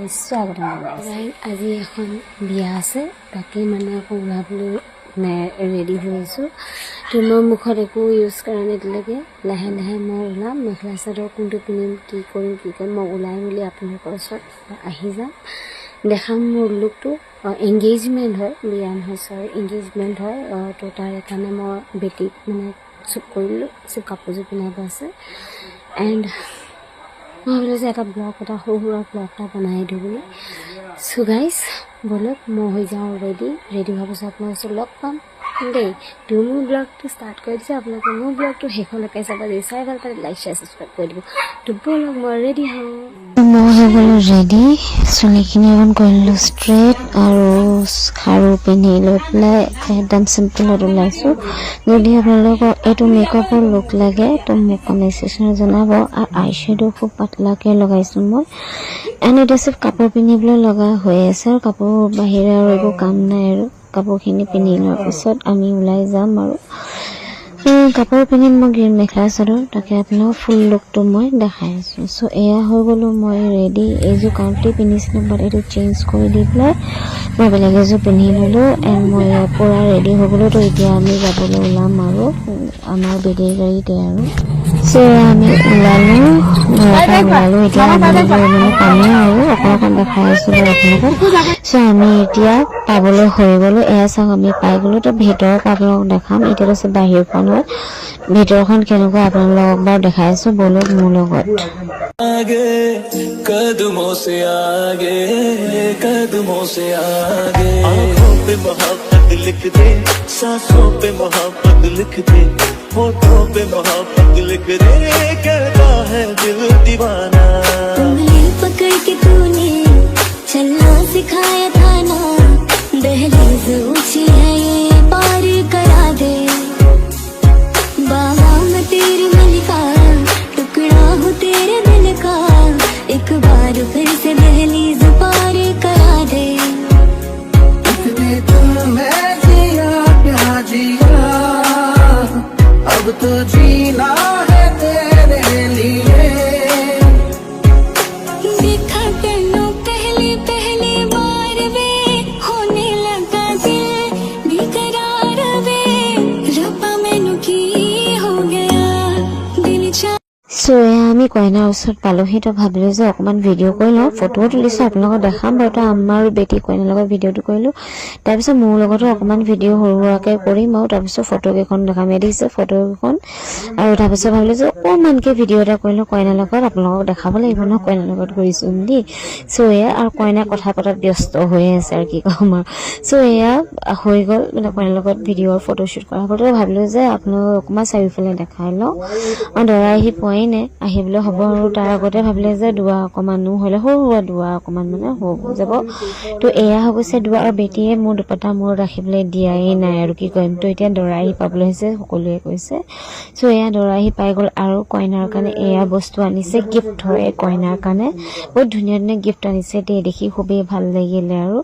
নিশ্চয় আপোনালোকে আজি এখন বিয়া আছে তাকে মানে আকৌ ওলাবলৈ মানে ৰেডি হৈ আছোঁ তো মই মুখত একো ইউজ কৰা নাই এতিয়ালৈকে লাহে লাহে মই ওলাম মেখেলা চাদৰ কোনটো পিন্ধিম কি কৰিম মই ওলাই মেলি আপোনালোকৰ ওচৰত আহি যাম দেখাম মোৰ লুকটো এংগেজমেণ্ট হয় বিয়া নহয় চৰি এংগেজমেণ্ট হয় তো তাৰ কাৰণে মই বেটিক মানে চুপ কৰিলোঁ চুপ কাপোৰযোৰ পিন্ধাব আছে এণ্ড মই ভাবিলোঁ যে এটা ব্লগ এটা সৰু সুৰা ব্লগ এটা বনাই দিওঁ বুলি চ' গাইজ বলক মই হৈ যাওঁ ৰেডি হোৱাৰ পাছত আপোনাৰ ওচৰত লগ পাম দেই তো মোৰ ব্লগটো ষ্টাৰ্ট কৰি দিছে আপোনালোকে মোৰ ব্লগটো শেষলৈকে চাব যদি চাই ভাল পালে লাইক শ্বেয়াৰ ছাবস্ক্ৰাইব কৰি দিব তো বলক মই ৰেডি হওঁ মই হৈ গ'লোঁ ৰেডি চুলিখিনি অকণ কৰিলোঁ ষ্ট্ৰেইট আৰু খাৰু পিন্ধি লৈ পেলাই একদম চিম্পলত ওলাইছোঁ যদি আপোনালোকৰ এইটো মেকআপৰ লুক লাগে তো মোক কমেণ্ট ছেকশ্যনত জনাব আৰু আই শ্বেডো খুব পাতলাকৈ লগাইছোঁ মই এণ্ড এতিয়া চব কাপোৰ পিন্ধিবলৈ লগা হৈ আছে আৰু কাপোৰ বাহিৰে আৰু একো কাম নাই আৰু কাপোৰখিনি পিন্ধি লোৱাৰ পিছত আমি ওলাই যাম আৰু কাপোৰ পিন্ধিম মই গ্ৰীণ মেখেলা চাদৰ তাকে আপোনাক ফুল লুকটো মই দেখাই আছোঁ চ' এয়া হৈ গ'লোঁ মই ৰেডি এইযোৰ কাউণ্টলি পিন্ধিছিলোঁ বাট এইটো চেঞ্জ কৰি দি পেলাই মই বেলেগ এযোৰ পিন্ধি ল'লোঁ এণ্ড মই পূৰা ৰেডি হৈ গ'লোঁ তো এতিয়া আমি যাবলৈ ওলাম আৰু আমাৰ বেটেৰী গাড়ীতে আৰু চ' আমি ওলালোঁ এতিয়া আমি মানে পামেই আৰু অকণ দেখাই আছোঁ বাৰু আপোনালোকক চ' আমি এতিয়া পাবলৈ হৈ গ'লোঁ এয়া চাওক আমি পাই গ'লোঁ তো ভিতৰত আপোনালোকক দেখাম এতিয়াতো চব বাহিৰখন হয় ভিতৰখন কেনেকুৱা আপোনালোকক বাৰু দেখাই আছোঁ বলক মোৰ লগত कदमों से आगे आँखों पे मोहब्बत लिख दे सांसों पे मोहब्बत लिख दे होठों पे मोहब्बत लिख दे कहता है दिल दीवाना उंगली पकड़ के तूने चलना सिखाया था ना दहलीज ऊंची है ये पार करा दे बाबा मैं तेरी मलिका टुकड़ा हूँ तेरे दिल का एक बार फिर से दहलीज पार करा दे इतने तुम्हें जिया क्या जिया अब तो जीना है तेरे लिए देखा तेनों पहली बार वे होने लगा दिल बेकरार वे रब्बा मैनू की हो गया दिल चा চ' এয়া আমি কইনাৰ ওচৰত পালোহি তো ভাবিলোঁ যে অকণমান ভিডিঅ' কৰি লওঁ ফটোও তুলিছোঁ আপোনালোকক দেখাম বাৰু তো আমাৰ বেটি কইনাৰ লগত ভিডিঅ'টো কৰিলোঁ তাৰপিছত মোৰ লগতো অকণমান ভিডিঅ' সৰু সুৰাকৈ কৰিম আৰু তাৰপিছত ফটোকেইখন দেখাম দিছে ফটোকেইখন আৰু তাৰপিছত ভাবিলোঁ যে অকণমানকৈ ভিডিঅ' এটা কৰিলোঁ কইনাৰ লগত আপোনালোকক দেখাব লাগিব ন কইনাৰ লগত কৰিছোঁ বুলি চ' এয়া আৰু কইনা কথা পতাত ব্যস্ত হৈ আছে আৰু কি ক'ম আৰু চ' এয়া হৈ গ'ল মানে কইনাৰ লগত ভিডিঅ'ৰ ফটোশ্বুট কৰাৰ ফটো ভাবিলোঁ যে আপোনালোকক অকণমান চাৰিওফালে দেখাই লওঁ আৰু দৰা আহি পোৱাই নাই আহিবলৈ হ'ব আৰু তাৰ আগতে ভাবিলে যে দুৱা অকণমানো হ'লে সৰু সুৰা দুৱা অকণমান মানে হ'ব যাব তো এয়া হৈ গৈছে দুৱা আৰু বেটিয়ে মোৰ দুপটা মূৰত ৰাখিবলৈ দিয়াই নাই আৰু কি কৰিম তো এতিয়া দৰা আহি পাবলৈ হৈছে সকলোৱে কৈছে চ' এয়া দৰা আহি পাই গ'ল আৰু কইনাৰ কাৰণে এয়া বস্তু আনিছে গিফ্ট হয় কইনাৰ কাৰণে বহুত ধুনীয়া ধুনীয়া গিফ্ট আনিছে দেই দেখি খুবেই ভাল লাগিলে আৰু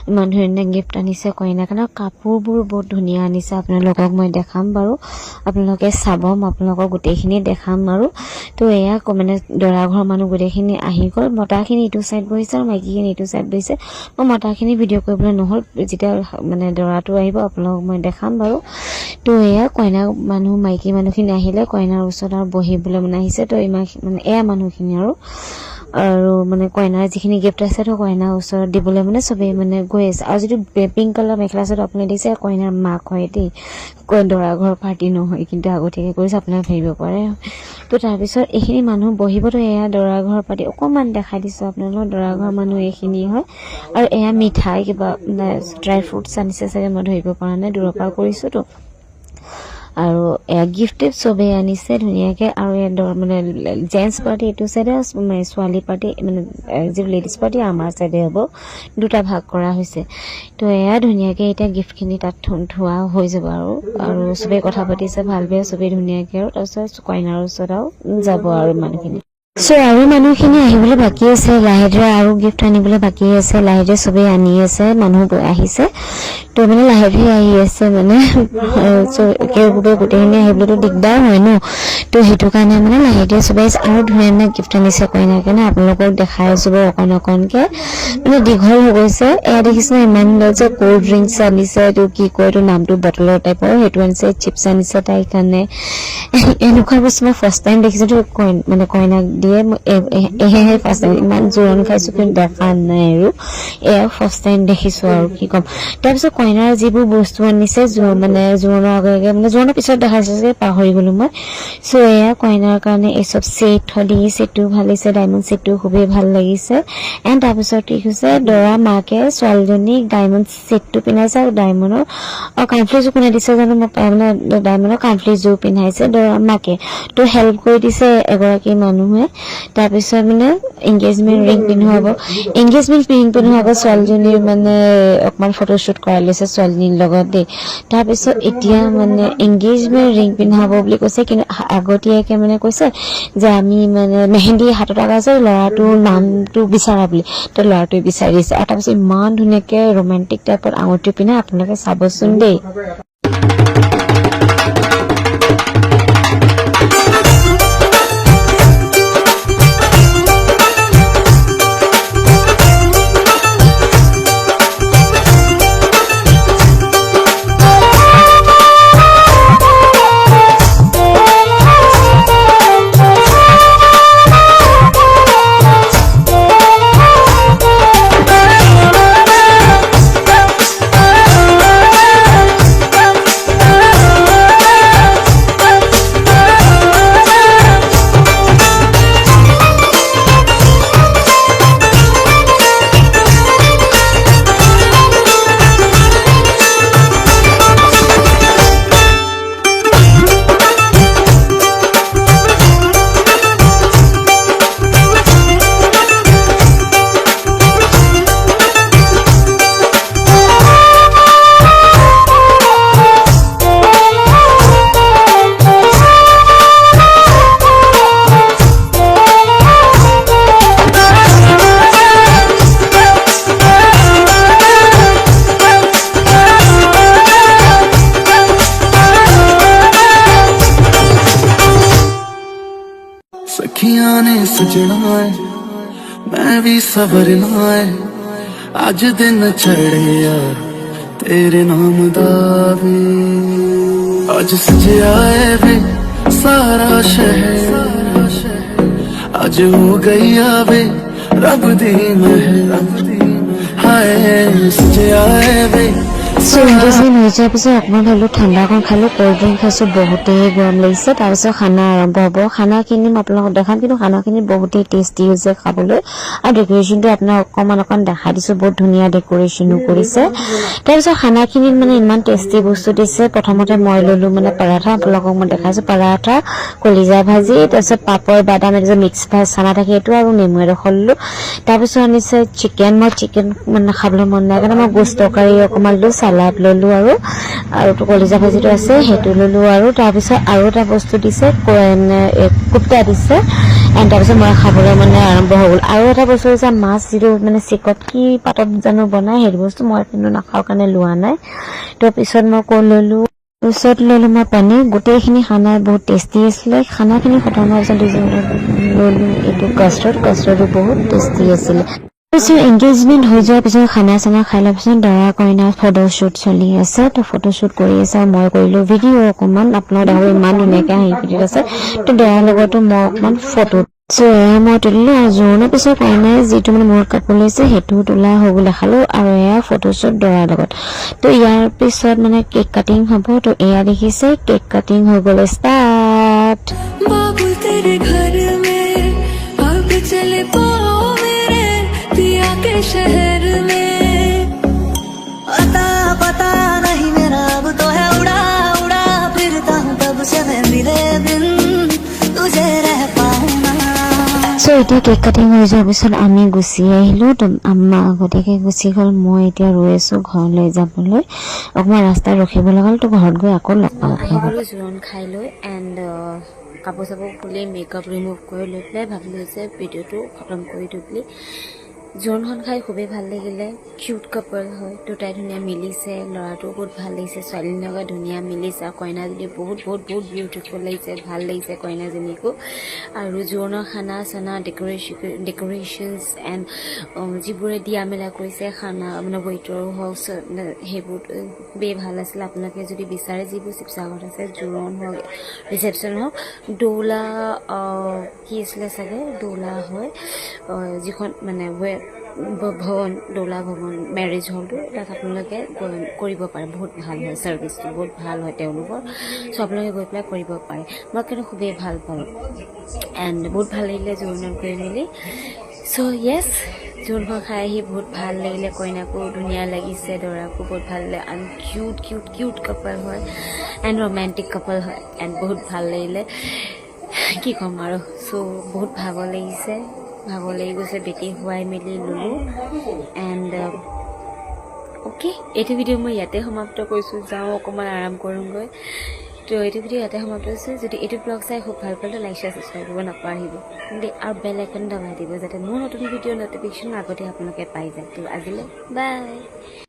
ইমান ধুনীয়া গিফ্ট আনিছে কইনাৰ কাৰণে কাপোৰবোৰ বহুত ধুনীয়া আনিছে আপোনালোকক মই দেখাম বাৰু আপোনালোকে চাব মই আপোনালোকক গোটেইখিনি দেখাম আৰু তো এয়া মানে দৰা ঘৰৰ মানুহ গোটেইখিনি আহি গ'ল মতাখিনি ইটো ছাইড বহিছে আৰু মাইকীখিনি ইটো ছাইড বহিছে মই মতাখিনি ভিডিঅ' কৰিবলৈ নহ'ল যেতিয়া মানে দৰাটো আহিব আপোনালোকক মই দেখাম বাৰু তো এয়া কইনা মানুহ মাইকী মানুহখিনি আহিলে কইনাৰ ওচৰত আৰু বহিবলৈ মানে আহিছে তো ইমান মানে এয়া মানুহখিনি আৰু মানে কইনাৰ যিখিনি গিফ্ট আছে তো কইনাৰ ওচৰত দিবলৈ মানে চবেই মানে গৈ আছে আৰু যিটো পিংক কালাৰ মেখেলা চাদৰ আপুনি দিছে কইনাৰ মাক হয় দেই দৰা ঘৰ পাৰ্টি নহয় কিন্তু আগতীয়াকৈ কৰিছে আপোনাক ভাবিব পাৰে তো তাৰপিছত এইখিনি মানুহ বহিবতো এয়া দৰা ঘৰ পাৰ্টি অকণমান দেখাই দিছোঁ আপোনালোকক দৰা ঘৰ মানুহ এইখিনি হয় আৰু এয়া মিঠাই কিবা ড্ৰাই ফ্ৰুটছ আনিছে চাগে মই ধৰিব পৰা নাই দূৰৰ পৰা কৰিছোঁতো আৰু এয়া গিফ্ট চবেই আনিছে ধুনীয়াকৈ আৰু মানে জেণ্টছ পাৰ্টি এইটো চাইডে মানে ছোৱালী পাৰ্টি মানে যি লেডিজ পাৰ্টি আমাৰ চাইডে হ'ব দুটা ভাগ কৰা হৈছে তো এয়া ধুনীয়াকৈ এতিয়া গিফ্টখিনি তাত থোৱা হৈ যাব আৰু চবেই কথা পাতিছে ভাল বেয়া চবেই ধুনীয়াকৈ আৰু তাৰপিছত কইনাৰ ওচৰত আৰু যাব আৰু মানুহখিনি চ' আৰু মানুহখিনি আহিবলৈ বাকী আছে লাহে ধীৰে আৰু গিফ্ট আনিবলৈ বাকী আছে লাহে ধীৰে চবেই আনি আছে মানুহ আহিছে তো মানে লাহে লাহে আহি আছে মানে একেবাৰে গোটেইখিনি আহিবলৈতো দিগদাৰ হয় ন তো সেইটো কাৰণে মানে লাহেকে চবেই আৰু ধুনীয়া ধুনীয়া গিফ্ট আনিছে কইনাৰ কাৰণে আপোনালোকক দেখাই আছো অকণ অকণকে মানে দীঘল হৈ গৈছে এয়া দেখিছে ইমান যে ক'ল্ড ড্ৰিংকছ আনিছে এইটো কি কয় এইটো নামটো বটলৰ টাইপৰ সেইটো আনিছে চিপছ আনিছে তাইৰ কাৰণে এনেকুৱা বস্তু মই ফাৰ্ষ্ট টাইম দেখিছো মানে কইনাক দিয়ে এহে ফাৰ্ষ্ট টাইম ইমান জোৰণ খাইছো কিন্তু দেখা নাই আৰু এয়া ফাৰ্ষ্ট টাইম দেখিছো আৰু কি ক'ম তাৰপিছত কইনাৰ যিবোৰ বস্তু আনিছে মানে জোৰণৰ আগে মানে জোৰণৰ পিছত দেখাইছে যে পাহৰি গলো মই চ' এয়া কইনাৰ কাৰণে এই চব ছেট হলি ছেটটো ভাল লাগিছে ডায়মণ্ড ছেটটো খুবেই ভাল লাগিছে এণ্ড তাৰপিছত কি হৈছে দৰা মাকে ছোৱালীজনীক ডায়মণ্ড ছেটটো পিন্ধাইছে আৰু ডায়মণ্ডৰ কাণফুলিযোৰ পিন্ধাই দিছে জানো মই মানে ডায়মণ্ডৰ কাণফুলিযোৰ পিন্ধাইছে দৰা মাকে তো হেল্প কৰি দিছে এগৰাকী মানুহে তাৰপিছত মানে এংগেজমেণ্ট ৰিং পিন্ধোৱাব ছোৱালীজনীৰ মানে অকণমান ফটোশ্বুট কৰাই লৈছে ছোৱালীজনীৰ লগত দেই তাৰপিছত এতিয়া মানে এংগেজমেণ্ট ৰিং পিন্ধাব বুলি কৈছে কিন্তু আগতীয়াকৈ মানে কৈছে যে আমি মানে মেহেন্দি হাতত লগাইছে ল'ৰাটোৰ নামটো বিচাৰা বুলি তো ল'ৰাটোৱে বিচাৰি দিছে আৰু তাৰপিছত ইমান ধুনীয়াকৈ ৰোমেণ্টিক টাইপত আঙুঠি পিন্ধাই আপোনালোকে চাবচোন দেই सखियां ने सजना है मैं भी सवरना है अज दिन चढ़े यार तेरे नाम दा वे अज सजया है वे सारा शहर अज हो गई वे रब दी महल हाय सजया है वे চ' এংগেজমেণ্ট হৈ যোৱাৰ পিছত অকণমান হ'লেও ঠাণ্ডা অকণ খালোঁ ক'ল্ড ড্ৰিংক খাইছোঁ বহুতেই গৰম লাগিছে তাৰপিছত খানা আৰম্ভ হ'ব খানাখিনি মই আপোনালোকক দেখাম কিন্তু খানাখিনি বহুতেই টেষ্টি হৈছে খাবলৈ আৰু ডেক'ৰেশ্যনটো আপোনাক অকণমান দেখাই দিছোঁ বহুত ধুনীয়া ডেক'ৰেশ্যনো কৰিছে তাৰপিছত খানাখিনিত মানে ইমান টেষ্টি বস্তু দিছে প্ৰথমতে মই ল'লোঁ মানে পৰাঠা আপোনালোকক মই দেখাইছোঁ পৰাঠা কলিজা ভাজি তাৰপিছত পাপৰ বাদাম তাৰপিছত মিক্স ভাজ চানা থাকে এইটো আৰু নেমু এডোখৰ ল'লোঁ তাৰপিছত আনিছে চিকেন মই চিকেন মানে খাবলৈ মন নাই কাৰণে মই গোস্ত তৰকাৰী অকণমান ল'লোঁ চালাড ল'লোঁ আৰু কলিজা ভাজিটো আছে সেইটো ল'লোঁ আৰু তাৰপিছত আৰু এটা বস্তু দিছে কুপ্তা দিছে এণ্ড তাৰপিছত মই খাবলৈ মানে আৰম্ভ হৈ গ'ল আৰু এটা বস্তু হৈছে মাছ যিটো মানে চিকট কি পাতত জানো বনাই সেইটো বস্তু মই কিন্তু নাখাওঁ কাৰণে লোৱা নাই তো পিছত মই ল'লোঁ মই পনীৰ গোটেইখিনি খানা বহুত টেষ্টি আছিলে খানাখিনি খতম হোৱাৰ পিছত ল'লোঁ এইটো কাষ্টাৰ্ডো বহুত টেষ্টি আছিলে তাৰপিছত এংগেজমেণ্ট হৈ যোৱাৰ পিছত খানা চানা খাই লোৱাৰ পিছত দৰা কইনাৰ ফটোশ্বুট চলি আছে তো ফটোশ্বুট কৰি আছে আৰু মই কৰিলোঁ ভিডিঅ' অকণমান আপোনাৰ দেখোঁ ইমান ধুনীয়াকৈ হাঁহি ফুটি আছে তো দৰাৰ লগতো মই অকণমান ফটো মই তুলিলোঁ আৰু জোৰোণৰ পিছত কইনাই যিটো মানে মূৰত কাপোৰ লৈছে সেইটোও তোলা হৈ গ'ল দেখালোঁ আৰু এয়া ফটোশ্বুট দৰাৰ লগত তো ইয়াৰ পিছত মানে কেক কাটিং হ'ব তো এয়া দেখিছে কেক কাটিং হৈ গ'ল ষ্টাৰ্ট बाबू तेरे घर में अब चले पाओ मेरे पिया के शहर में पता नहीं मेरा अब तो है उड़ा उड़ा फिरता हूँ तब से मैं मिले बिन तुझे रह पाऊँ ना চ' এতিয়া কেক কাটিং হৈ যোৱাৰ পিছত আমি গুচি আহিলোঁ তো আম্মা আগতীয়াকৈ গুচি গ'ল মই এতিয়া ৰৈ আছোঁ ঘৰলৈ যাবলৈ অকণমান ৰাস্তাত ৰখিব লগা হ'ল তো ঘৰত গৈ আকৌ লগ পাব জোৰোণ খাই লৈ এণ্ড কাপোৰ চাপোৰ খুলি মেকআপ ৰিমুভ কৰি লৈ পেলাই ভাবিলোঁ যে ভিডিঅ'টো খতম কৰি থৈ পেলাই জোৰণখন খাই খুবেই ভাল লাগিলে কিউট কাপল হয় দুটাই ধুনীয়া মিলিছে ল'ৰাটো বহুত ভাল লাগিছে ছোৱালীজনীৰ লগত ধুনীয়া মিলিছে আৰু কইনাজনী বহুত বহুত বহুত বিউটিফুল লাগিছে ভাল লাগিছে কইনাজনীকো আৰু জোৰোণৰ খানা চানা ডেক'ৰেশ্যনছ এণ্ড যিবোৰে দিয়া মেলা কৰিছে খানা মানে ৱেইটাৰো হওক সেইবোৰ খুবেই ভাল আছিলে আপোনালোকে যদি বিচাৰে যিবোৰ শিৱসাগৰত আছে জোৰোণ হওক ৰিচেপশ্যন হওক দৌলা কি আছিলে চাগে দৌলা হয় যিখন মানে ভৱন দৌলা ভৱন মেৰেজ হলটো তাত আপোনালোকে কৰিব পাৰে বহুত ভাল হয় ছাৰ্ভিচটো বহুত ভাল হয় তেওঁলোকৰ চ' আপোনালোকে গৈ পেলাই কৰিব পাৰে মই কিন্তু খুবেই ভাল পালোঁ এণ্ড বহুত ভাল লাগিলে জোৰোণত গৈ মেলি চ' য়েছ জোৰোণখন খাই আহি বহুত ভাল লাগিলে কইনাকো ধুনীয়া লাগিছে দৰাকো বহুত ভাল লাগে এণ্ড কিউট কাপল হয় এণ্ড ৰোমেণ্টিক কাপল হয় এণ্ড বহুত ভাল লাগিলে কি ক'ম আৰু চ' বহুত ভাগৰ লাগিছে ভাগৰ লাগি গৈছে বেটি শুৱাই মেলি ল'লোঁ এণ্ড অ'কে এইটো ভিডিঅ' মই ইয়াতে সমাপ্ত কৰিছোঁ যাওঁ অকণমান আৰাম কৰোঁগৈ তো এইটো ভিডিঅ' ইয়াতে সমাপ্ত কৰিছোঁ যদি এইটো ব্লগ চাই খুব ভাল পালে লাইক শ্বেয়াৰ ছাবস্ক্ৰাইব কৰিব নাপাহৰিব দেই আৰু বেল আইকন দবাই দিব যাতে মোৰ নতুন ভিডিঅ' ন'টিফিকেশ্যন আগতে আপোনালোকে পাই যায় তো আজিলৈ বাই